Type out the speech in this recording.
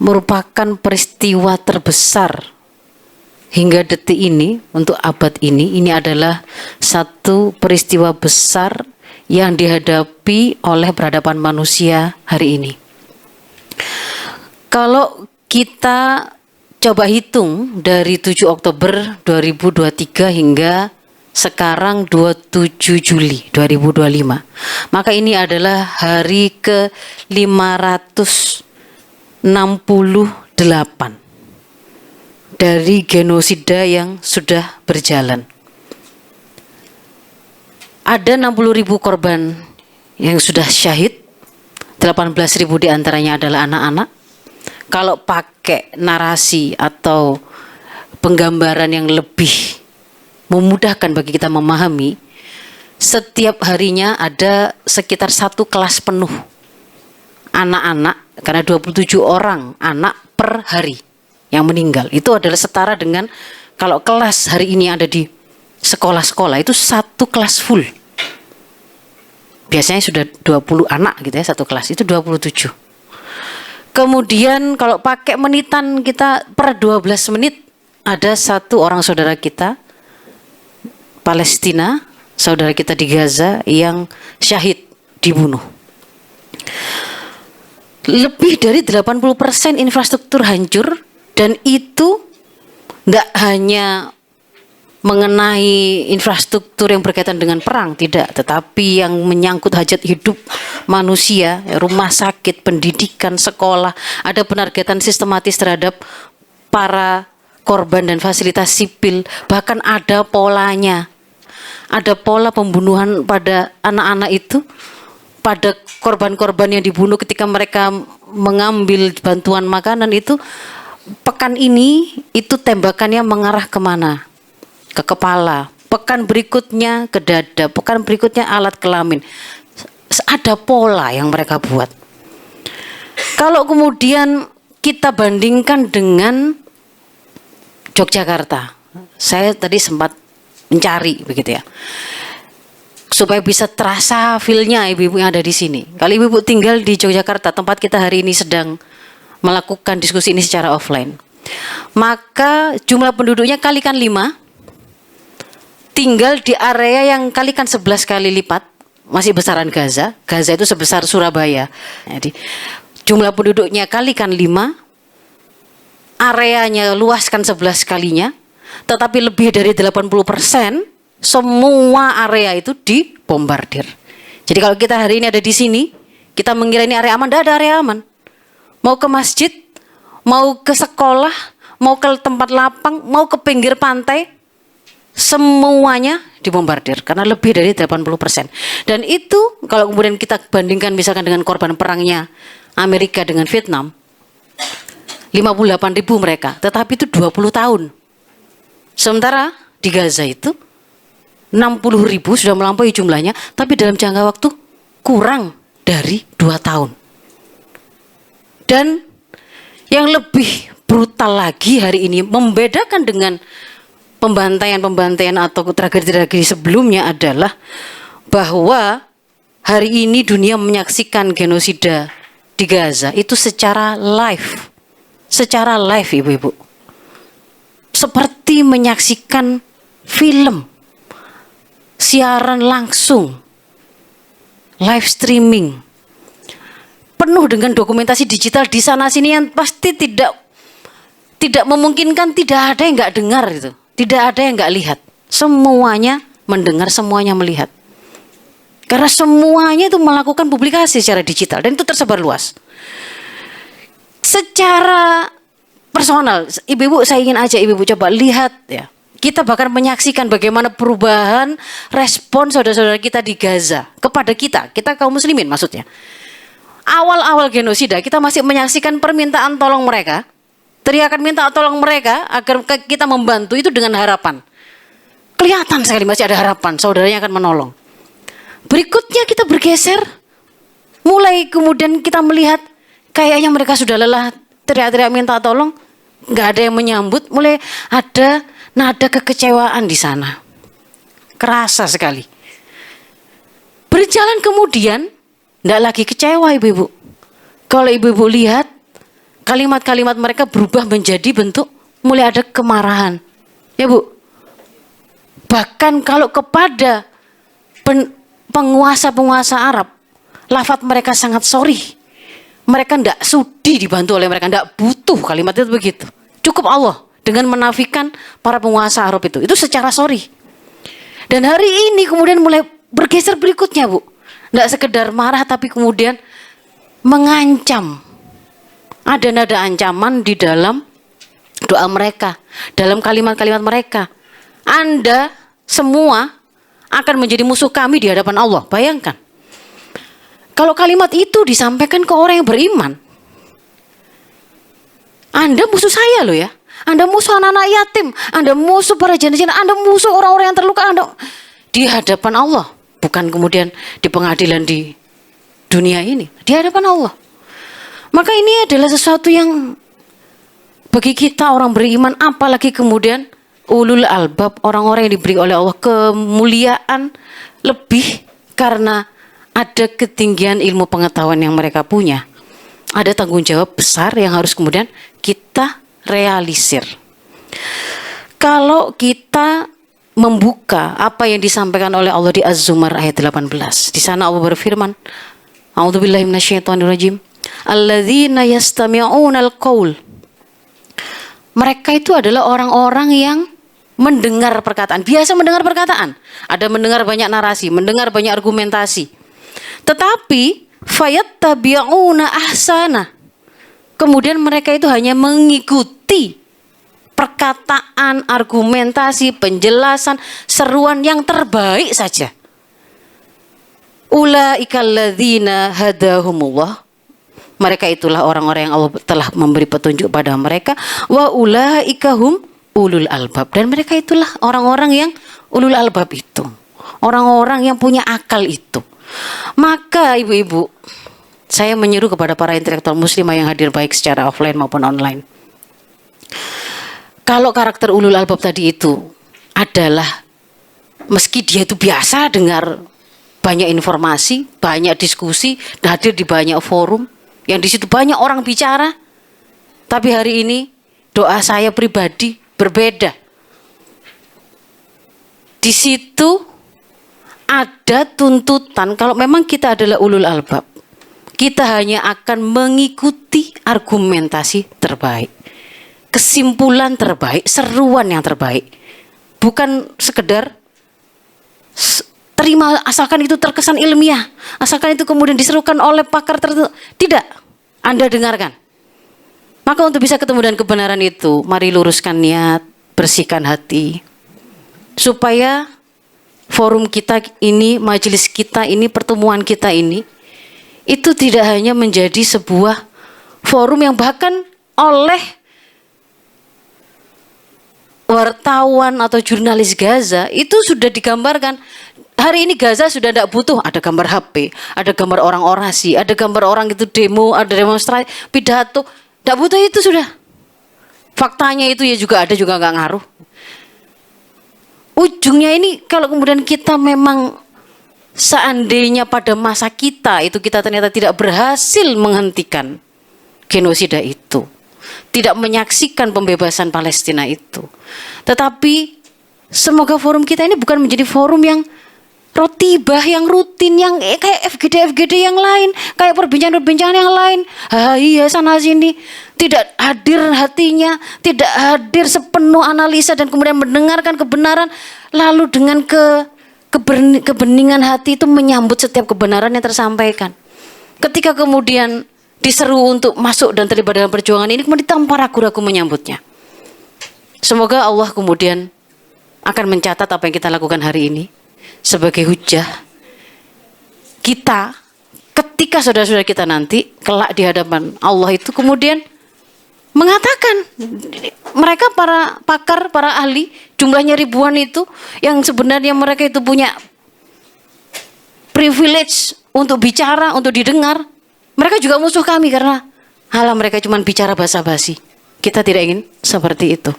merupakan peristiwa terbesar hingga detik ini untuk abad ini. Ini adalah satu peristiwa besar yang dihadapi oleh peradaban manusia hari ini. Kalau kita coba hitung dari 7 Oktober 2023 hingga sekarang 27 Juli 2025, maka ini adalah hari ke-568 dari genosida yang sudah berjalan. Ada 60.000 korban yang sudah syahid, 18.000 diantaranya adalah anak-anak. Kalau pakai narasi atau penggambaran yang lebih memudahkan bagi kita memahami, setiap harinya ada sekitar 1 kelas penuh anak-anak, karena 27 orang anak per hari yang meninggal. Itu adalah setara dengan kalau kelas hari ini ada di sekolah-sekolah itu 1 kelas full. Biasanya sudah 20 anak gitu ya, 1 kelas itu 27. Kemudian kalau pakai menitan kita per 12 menit ada 1 orang saudara kita Palestina, saudara kita di Gaza yang syahid, dibunuh. Lebih dari 80% infrastruktur hancur, dan itu tidak hanya mengenai infrastruktur yang berkaitan dengan perang, tidak, tetapi yang menyangkut hajat hidup manusia, rumah sakit, pendidikan, sekolah. Ada penargetan sistematis terhadap para korban dan fasilitas sipil, bahkan ada polanya. Ada pola pembunuhan pada anak-anak itu, pada korban-korban yang dibunuh ketika mereka mengambil bantuan makanan itu. Pekan ini itu tembakannya mengarah kemana? Ke kepala. Pekan berikutnya ke dada. Pekan berikutnya alat kelamin. Ada pola yang mereka buat. Kalau kemudian kita bandingkan dengan Yogyakarta, saya tadi sempat mencari begitu ya, supaya bisa terasa feel-nya ibu-ibu yang ada di sini. Kalau ibu-ibu tinggal di Yogyakarta, tempat kita hari ini sedang melakukan diskusi ini secara offline, maka jumlah penduduknya kalikan 5, tinggal di area yang kalikan 11 kali lipat, masih besaran Gaza. Gaza itu sebesar Surabaya. Jadi jumlah penduduknya kalikan 5, areanya luaskan 11 kalinya, tetapi lebih dari 80% semua area itu dibombardir. Jadi kalau kita hari ini ada di sini, kita mengira ini area aman, tidak ada area aman. Mau ke masjid, mau ke sekolah, mau ke tempat lapang, mau ke pinggir pantai, semuanya dibombardir karena lebih dari 80%. Dan itu kalau kemudian kita bandingkan misalkan dengan korban perangnya Amerika dengan Vietnam, 58.000 mereka, tetapi itu 20 tahun. Sementara di Gaza itu 60.000 sudah melampaui jumlahnya, tapi dalam jangka waktu kurang dari 2 tahun. Dan yang lebih brutal lagi hari ini, membedakan dengan pembantaian atau tragedi-tragedi sebelumnya adalah bahwa hari ini dunia menyaksikan genosida di Gaza itu secara live. Secara live, ibu-ibu. Seperti menyaksikan film, siaran langsung, live streaming, penuh dengan dokumentasi digital di sana sini yang pasti tidak memungkinkan tidak ada yang nggak dengar itu, tidak ada yang nggak lihat, semuanya mendengar, semuanya melihat, karena semuanya itu melakukan publikasi secara digital dan itu tersebar luas. Secara personal, ibu-ibu saya ingin aja ibu-ibu coba lihat ya. Kita bahkan menyaksikan bagaimana perubahan respon saudara-saudara kita di Gaza kepada kita kaum muslimin maksudnya. Awal-awal genosida kita masih menyaksikan permintaan tolong mereka, teriakan minta tolong mereka agar kita membantu itu dengan harapan. Kelihatan sekali masih ada harapan, saudaranya akan menolong. Berikutnya kita bergeser, mulai kemudian kita melihat kayaknya mereka sudah lelah teriak-teriak minta tolong, nggak ada yang menyambut, mulai ada nada kekecewaan di sana. Kerasa sekali. Berjalan kemudian, tidak lagi kecewa ibu-ibu. Kalau ibu-ibu lihat, kalimat-kalimat mereka berubah menjadi bentuk mulai ada kemarahan. Ya Bu. Bahkan kalau kepada penguasa-penguasa Arab, lafaz mereka sangat sorry. Mereka tidak sudi dibantu oleh mereka, tidak butuh kalimat itu begitu. Cukup Allah dengan menafikan para penguasa Arab itu secara sorry. Dan hari ini kemudian mulai bergeser berikutnya Bu. Tidak sekedar marah tapi kemudian mengancam. Ada nada ancaman di dalam doa mereka, dalam kalimat-kalimat mereka. Anda semua akan menjadi musuh kami di hadapan Allah. Bayangkan. Kalau kalimat itu disampaikan ke orang yang beriman. Anda musuh saya loh ya. Anda musuh anak-anak yatim. Anda musuh para janda-janda. Anda musuh orang-orang yang terluka. Anda di hadapan Allah. Bukan kemudian di pengadilan di dunia ini. Di hadapan Allah. Maka ini adalah sesuatu yang bagi kita orang beriman, apalagi kemudian ulul albab, orang-orang yang diberi oleh Allah kemuliaan lebih karena ada ketinggian ilmu pengetahuan yang mereka punya. Ada tanggung jawab besar yang harus kemudian kita realisir. Kalau kita membuka apa yang disampaikan oleh Allah di Az-Zumar ayat 18. Di sana Allah berfirman, A'udzubillahi minasyaitonirrajim. Alladzina yastami'unal qaul. Mereka itu adalah orang-orang yang mendengar perkataan. Biasa mendengar perkataan. Ada mendengar banyak narasi, mendengar banyak argumentasi. Tetapi fayattabi'una ahsana. Kemudian mereka itu hanya mengikuti perkataan, argumentasi, penjelasan, seruan yang terbaik saja. Ulaikal ladzina hadahumullah. Mereka itulah orang-orang yang Allah telah memberi petunjuk pada mereka. Wa ulaika hum ulul albab. Dan mereka itulah orang-orang yang ulul albab itu. Orang-orang yang punya akal itu. Maka ibu-ibu, saya menyeru kepada para intelektual muslimah yang hadir baik secara offline maupun online. Kalau karakter ulul albab tadi itu adalah, meski dia itu biasa dengar banyak informasi, banyak diskusi, hadir di banyak forum, yang di situ banyak orang bicara, tapi hari ini doa saya pribadi berbeda. Di situ ada tuntutan kalau memang kita adalah ulul albab, kita hanya akan mengikuti argumentasi terbaik, kesimpulan terbaik, seruan yang terbaik, bukan sekedar terima asalkan itu terkesan ilmiah, asalkan itu kemudian diserukan oleh pakar tertentu. Tidak, Anda dengarkan. Maka untuk bisa ketemu dengan kebenaran itu, mari luruskan niat, bersihkan hati, supaya forum kita ini, majelis kita ini, pertemuan kita ini, itu tidak hanya menjadi sebuah forum yang bahkan oleh wartawan atau jurnalis Gaza itu sudah digambarkan. Hari ini Gaza sudah tidak butuh ada gambar HP, ada gambar orang orasi, ada gambar orang itu demo, ada demonstrasi, pidato. Tidak butuh itu sudah. Faktanya itu ya juga ada, juga nggak ngaruh. Ujungnya ini kalau kemudian kita memang seandainya pada masa kita itu kita ternyata tidak berhasil menghentikan genosida itu, tidak menyaksikan pembebasan Palestina itu. Tetapi semoga forum kita ini bukan menjadi forum yang rotibah, yang rutin, yang kayak FGD yang lain, kayak perbincangan-perbincangan yang lain. Iya sana sini, tidak hadir hatinya, tidak hadir sepenuh analisa dan kemudian mendengarkan kebenaran, lalu dengan kebeningan hati itu menyambut setiap kebenaran yang tersampaikan. Ketika kemudian diseru untuk masuk dan terlibat dalam perjuangan ini, kemudian tanpa ragu-ragu menyambutnya. Semoga Allah kemudian akan mencatat apa yang kita lakukan hari ini sebagai hujah kita ketika saudara-saudara kita nanti kelak di hadapan Allah itu kemudian mengatakan, mereka para pakar, para ahli, jumlahnya ribuan itu, yang sebenarnya mereka itu punya privilege untuk bicara, untuk didengar, mereka juga musuh kami karena halah mereka cuma bicara basa-basi. Kita tidak ingin seperti itu.